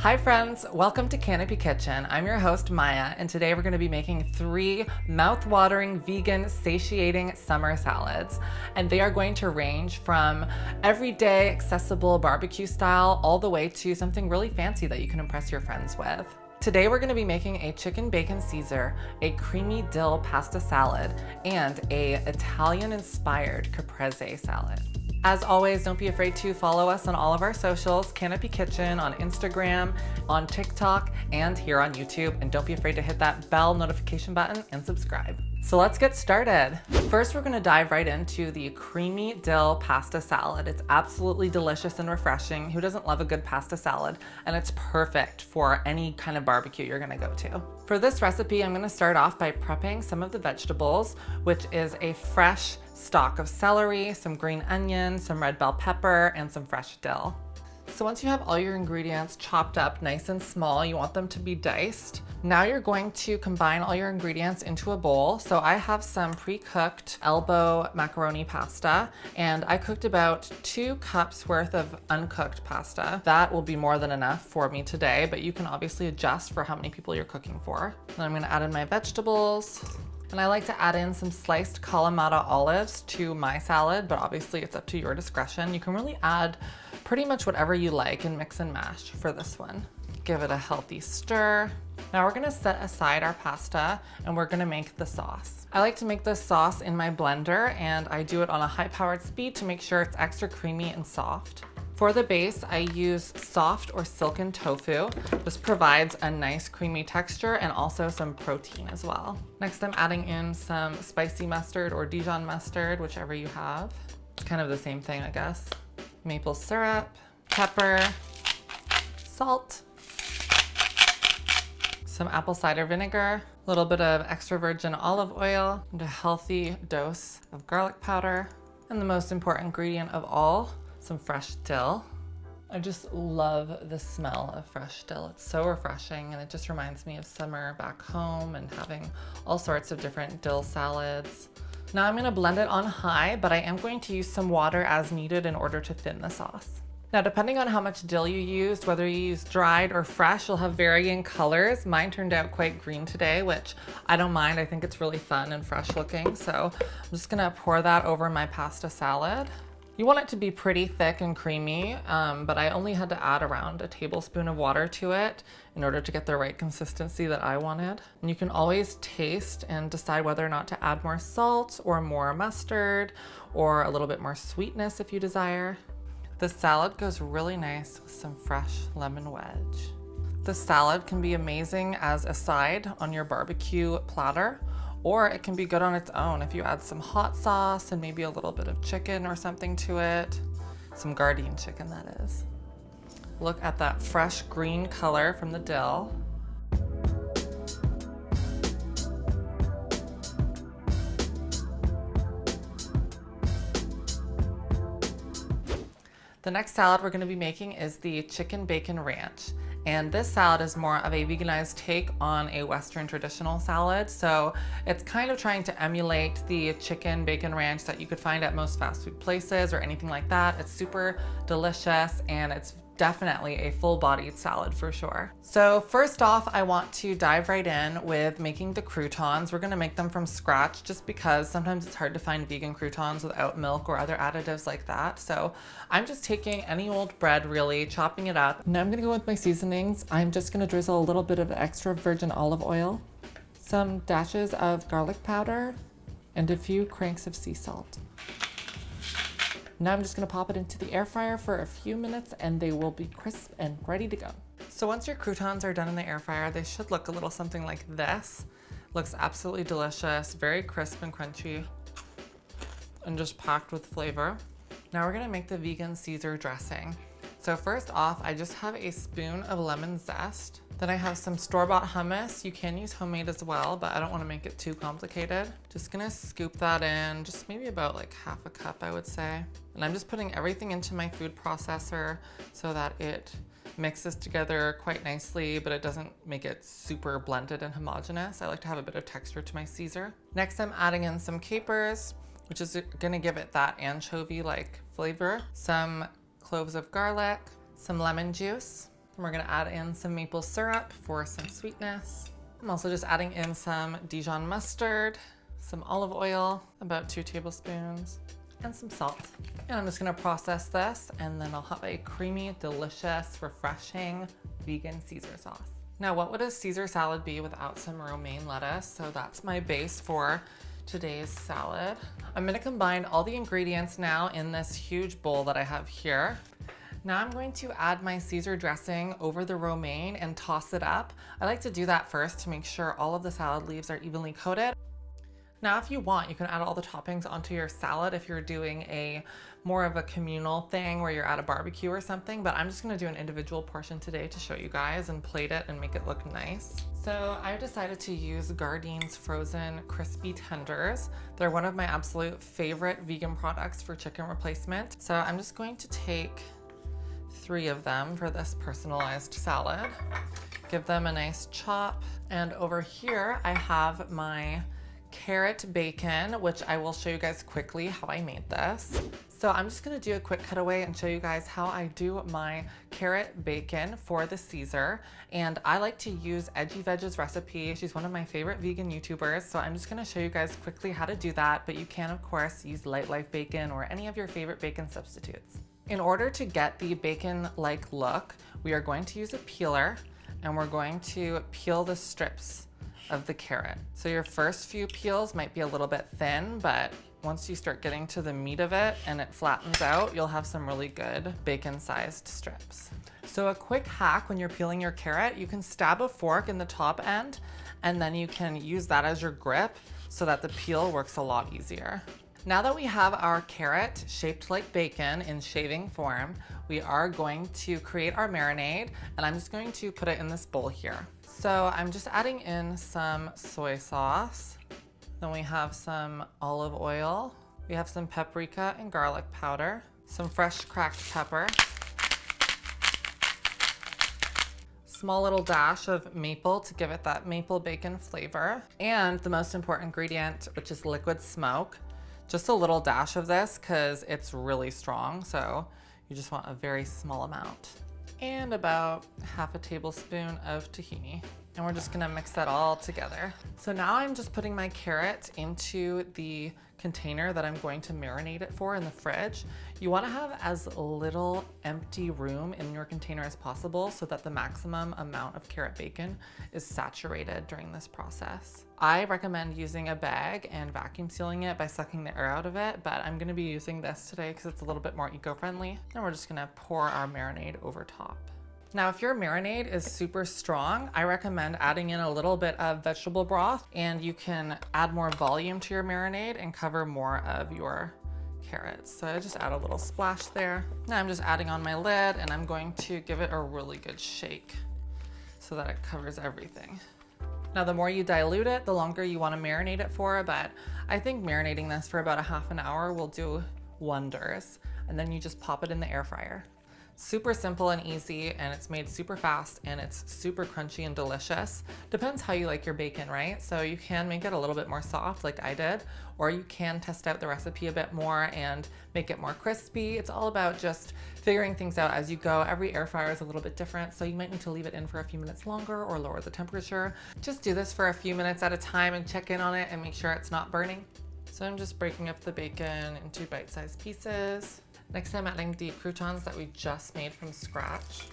Hi friends, welcome to Canopy Kitchen. I'm your host Maya, and today we're going to be making 3 mouth-watering, vegan, satiating summer salads. And they are going to range from everyday, accessible barbecue style all the way to something really fancy that you can impress your friends with. Today we're going to be making a chicken bacon Caesar, a creamy dill pasta salad, and a Italian-inspired Caprese salad. As always, don't be afraid to follow us on all of our socials, Canopy Kitchen on Instagram, on TikTok, and here on YouTube. And don't be afraid to hit that bell notification button and subscribe. So let's get started. First, we're gonna dive right into the creamy dill pasta salad. It's absolutely delicious and refreshing. Who doesn't love a good pasta salad? And it's perfect for any kind of barbecue you're gonna go to. For this recipe, I'm gonna start off by prepping some of the vegetables, which is a fresh stalk of celery, some green onion, some red bell pepper, and some fresh dill. So once you have all your ingredients chopped up nice and small, you want them to be diced. Now you're going to combine all your ingredients into a bowl. So I have some pre-cooked elbow macaroni pasta, and I cooked about 2 cups worth of uncooked pasta. That will be more than enough for me today, but you can obviously adjust for how many people you're cooking for. Then I'm gonna add in my vegetables. And I like to add in some sliced kalamata olives to my salad, but obviously it's up to your discretion. You can really add pretty much whatever you like and mix and mash for this one. Give it a healthy stir. Now we're gonna set aside our pasta and we're gonna make the sauce. I like to make this sauce in my blender, and I do it on a high-powered speed to make sure it's extra creamy and soft. For the base, I use soft or silken tofu. This provides a nice creamy texture and also some protein as well. Next, I'm adding in some spicy mustard or Dijon mustard, whichever you have. It's kind of the same thing, I guess. Maple syrup, pepper, salt, some apple cider vinegar, a little bit of extra virgin olive oil, and a healthy dose of garlic powder. And the most important ingredient of all, some fresh dill. I just love the smell of fresh dill. It's so refreshing, and it just reminds me of summer back home and having all sorts of different dill salads. Now I'm gonna blend it on high, but I am going to use some water as needed in order to thin the sauce. Now, depending on how much dill you used, whether you use dried or fresh, you'll have varying colors. Mine turned out quite green today, which I don't mind. I think it's really fun and fresh looking. So I'm just gonna pour that over my pasta salad. You want it to be pretty thick and creamy, but I only had to add around a tablespoon of water to it in order to get the right consistency that I wanted. And you can always taste and decide whether or not to add more salt or more mustard or a little bit more sweetness if you desire. The salad goes really nice with some fresh lemon wedge. The salad can be amazing as a side on your barbecue platter, or it can be good on its own if you add some hot sauce and maybe a little bit of chicken or something to it. Some Gardein chicken, that is. Look at that fresh green color from the dill. The next salad we're going to be making is the chicken bacon ranch. And this salad is more of a veganized take on a Western traditional salad. So it's kind of trying to emulate the chicken bacon ranch that you could find at most fast food places or anything like that. It's super delicious, and it's definitely a full-bodied salad for sure. So first off, I want to dive right in with making the croutons. We're gonna make them from scratch just because sometimes it's hard to find vegan croutons without milk or other additives like that. So I'm just taking any old bread really, chopping it up. Now I'm gonna go with my seasonings. I'm just gonna drizzle a little bit of extra virgin olive oil, some dashes of garlic powder, and a few cranks of sea salt. Now I'm just gonna pop it into the air fryer for a few minutes, and they will be crisp and ready to go. So once your croutons are done in the air fryer, they should look a little something like this. Looks absolutely delicious, very crisp and crunchy, and just packed with flavor. Now we're gonna make the vegan Caesar dressing. So first off, I just have a spoon of lemon zest. Then I have some store-bought hummus. You can use homemade as well, but I don't want to make it too complicated. Just gonna scoop that in, just maybe about like half a cup, I would say. And I'm just putting everything into my food processor so that it mixes together quite nicely, but it doesn't make it super blended and homogeneous. I like to have a bit of texture to my Caesar. Next, I'm adding in some capers, which is gonna give it that anchovy-like flavor. Some cloves of garlic, some lemon juice, And we're gonna add in some maple syrup for some sweetness. I'm also just adding in some Dijon mustard, some olive oil, about 2 tablespoons, and some salt. And I'm just gonna process this, and then I'll have a creamy, delicious, refreshing vegan Caesar sauce. Now, what would a Caesar salad be without some romaine lettuce? So that's my base for today's salad. I'm gonna combine all the ingredients now in this huge bowl that I have here. Now I'm going to add my Caesar dressing over the romaine and toss it up. I like to do that first to make sure all of the salad leaves are evenly coated. Now, if you want, you can add all the toppings onto your salad if you're doing a more of a communal thing where you're at a barbecue or something, but I'm just gonna do an individual portion today to show you guys and plate it and make it look nice. So I decided to use Gardein's frozen crispy tenders. They're one of my absolute favorite vegan products for chicken replacement. So I'm just going to take 3 of them for this personalized salad. Give them a nice chop. And over here, I have my carrot bacon, which I will show you guys quickly how I made this. So I'm just gonna do a quick cutaway and show you guys how I do my carrot bacon for the Caesar. And I like to use Edgy Veg's recipe. She's one of my favorite vegan YouTubers. So I'm just gonna show you guys quickly how to do that, but you can of course use Light Life bacon or any of your favorite bacon substitutes. In order to get the bacon-like look, we are going to use a peeler and we're going to peel the strips of the carrot. So your first few peels might be a little bit thin, but once you start getting to the meat of it and it flattens out, you'll have some really good bacon-sized strips. So a quick hack when you're peeling your carrot, you can stab a fork in the top end and then you can use that as your grip so that the peel works a lot easier. Now that we have our carrot shaped like bacon in shaving form, we are going to create our marinade, and I'm just going to put it in this bowl here. So I'm just adding in some soy sauce. Then we have some olive oil. We have some paprika and garlic powder, some fresh cracked pepper, small little dash of maple to give it that maple bacon flavor, and the most important ingredient, which is liquid smoke. Just a little dash of this because it's really strong, so you just want a very small amount. And about half a tablespoon of tahini. And we're just gonna mix that all together. So now I'm just putting my carrot into the container that I'm going to marinate it for in the fridge. You wanna have as little empty room in your container as possible so that the maximum amount of carrot bacon is saturated during this process. I recommend using a bag and vacuum sealing it by sucking the air out of it, but I'm gonna be using this today because it's a little bit more eco-friendly. And we're just gonna pour our marinade over top. Now, if your marinade is super strong, I recommend adding in a little bit of vegetable broth, and you can add more volume to your marinade and cover more of your carrots. So I just add a little splash there. Now I'm just adding on my lid, and I'm going to give it a really good shake so that it covers everything. Now, the more you dilute it, the longer you want to marinate it for, but I think marinating this for about a half an hour will do wonders. And then you just pop it in the air fryer. Super simple and easy, and it's made super fast, and it's super crunchy and delicious. Depends how you like your bacon, right? So you can make it a little bit more soft like I did, or you can test out the recipe a bit more and make it more crispy. It's all about just figuring things out as you go. Every air fryer is a little bit different, so you might need to leave it in for a few minutes longer or lower the temperature. Just do this for a few minutes at a time and check in on it and make sure it's not burning. So I'm just breaking up the bacon into bite-sized pieces. Next, I'm adding the croutons that we just made from scratch.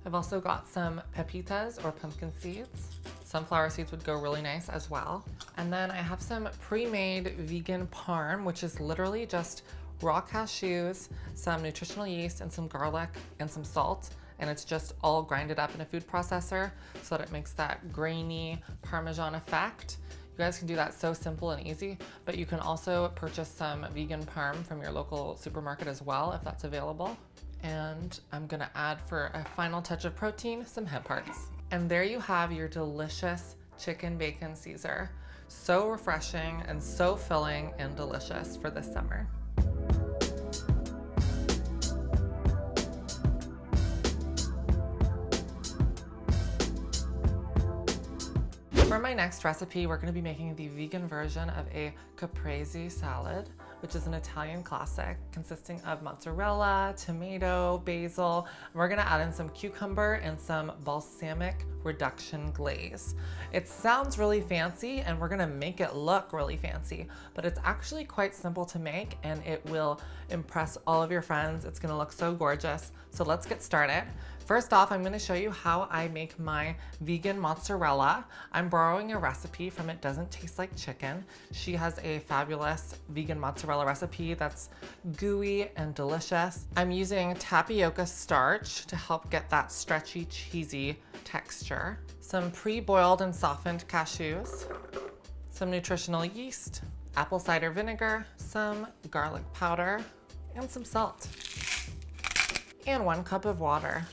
I've also got some pepitas or pumpkin seeds. Sunflower seeds would go really nice as well. And then I have some pre-made vegan parm, which is literally just raw cashews, some nutritional yeast, and some garlic and some salt. And it's just all grinded up in a food processor so that it makes that grainy Parmesan effect. You guys can do that so simple and easy, but you can also purchase some vegan parm from your local supermarket as well if that's available. And I'm gonna add, for a final touch of protein, some hemp hearts. And there you have your delicious chicken bacon Caesar. So refreshing and so filling and delicious for this summer. For my next recipe, we're going to be making the vegan version of a Caprese salad, which is an Italian classic consisting of mozzarella, tomato, basil, and we're gonna add in some cucumber and some balsamic reduction glaze. It sounds really fancy and we're gonna make it look really fancy, but it's actually quite simple to make and it will impress all of your friends. It's gonna look so gorgeous. So let's get started. First off, I'm gonna show you how I make my vegan mozzarella. I'm borrowing a recipe from It Doesn't Taste Like Chicken. She has a fabulous vegan mozzarella recipe that's gooey and delicious. I'm using tapioca starch to help get that stretchy, cheesy texture. Some pre-boiled and softened cashews, some nutritional yeast, apple cider vinegar, some garlic powder, and some salt, and 1 cup of water.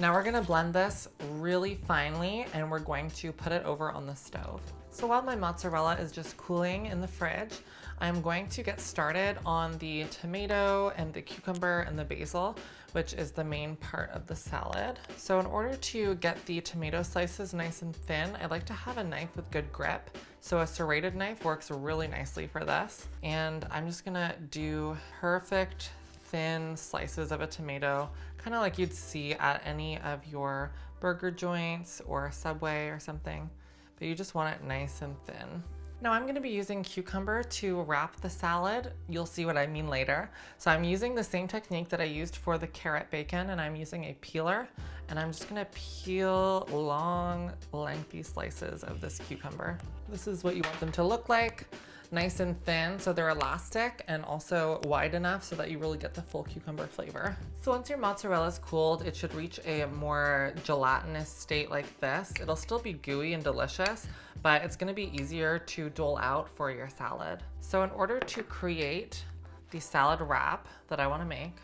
Now we're gonna blend this really finely and we're going to put it over on the stove. So while my mozzarella is just cooling in the fridge, I'm going to get started on the tomato and the cucumber and the basil, which is the main part of the salad. So in order to get the tomato slices nice and thin, I like to have a knife with good grip. So a serrated knife works really nicely for this. And I'm just gonna do perfect thin slices of a tomato, kind of like you'd see at any of your burger joints or Subway or something, but you just want it nice and thin. Now I'm gonna be using cucumber to wrap the salad. You'll see what I mean later. So I'm using the same technique that I used for the carrot bacon, and I'm using a peeler, and I'm just gonna peel long, lengthy slices of this cucumber. This is what you want them to look like. Nice and thin, so they're elastic, and also wide enough so that you really get the full cucumber flavor. So once your mozzarella is cooled, it should reach a more gelatinous state like this. It'll still be gooey and delicious, but it's gonna be easier to dole out for your salad. So in order to create the salad wrap that I wanna make,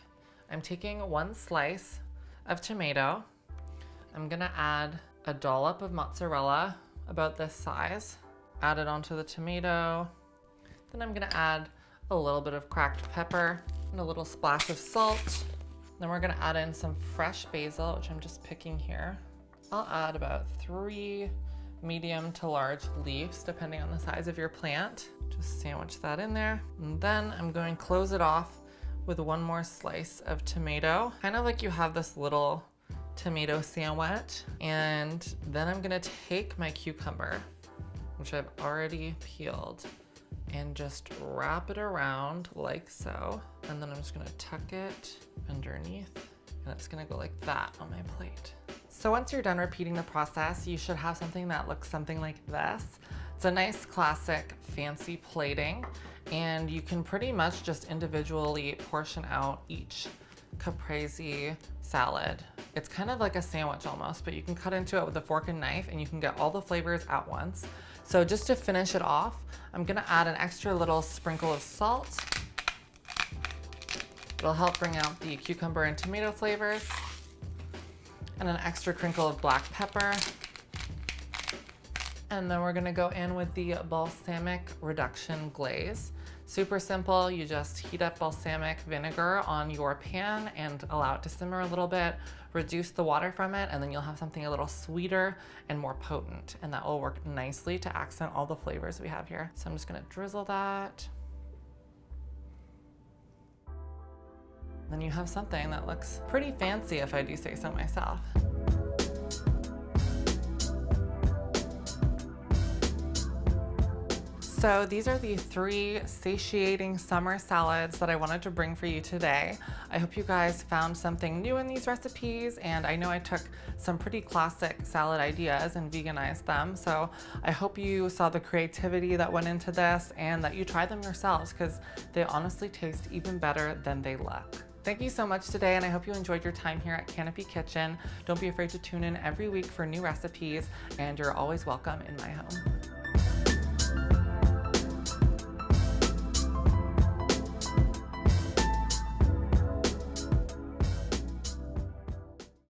I'm taking 1 slice of tomato. I'm gonna add a dollop of mozzarella, about this size. Add it onto the tomato. Then I'm gonna add a little bit of cracked pepper and a little splash of salt. Then we're gonna add in some fresh basil, which I'm just picking here. I'll add about 3 medium to large leaves, depending on the size of your plant. Just sandwich that in there. And then I'm going to close it off with 1 more slice of tomato, kind of like you have this little tomato sandwich. And then I'm gonna take my cucumber, which I've already peeled, and just wrap it around like so. And then I'm just gonna tuck it underneath, and it's gonna go like that on my plate. So once you're done repeating the process, you should have something that looks something like this. It's a nice classic fancy plating, and you can pretty much just individually portion out each Caprese salad. It's kind of like a sandwich almost, but you can cut into it with a fork and knife and you can get all the flavors at once. So just to finish it off, I'm gonna add an extra little sprinkle of salt. It'll help bring out the cucumber and tomato flavors. And an extra crinkle of black pepper. And then we're gonna go in with the balsamic reduction glaze. Super simple, you just heat up balsamic vinegar on your pan and allow it to simmer a little bit, reduce the water from it, and then you'll have something a little sweeter and more potent, and that will work nicely to accent all the flavors we have here. So I'm just gonna drizzle that. Then you have something that looks pretty fancy, if I do say so myself. So these are the 3 satiating summer salads that I wanted to bring for you today. I hope you guys found something new in these recipes, and I know I took some pretty classic salad ideas and veganized them. So I hope you saw the creativity that went into this and that you try them yourselves, because they honestly taste even better than they look. Thank you so much today, and I hope you enjoyed your time here at Canopy Kitchen. Don't be afraid to tune in every week for new recipes, and you're always welcome in my home.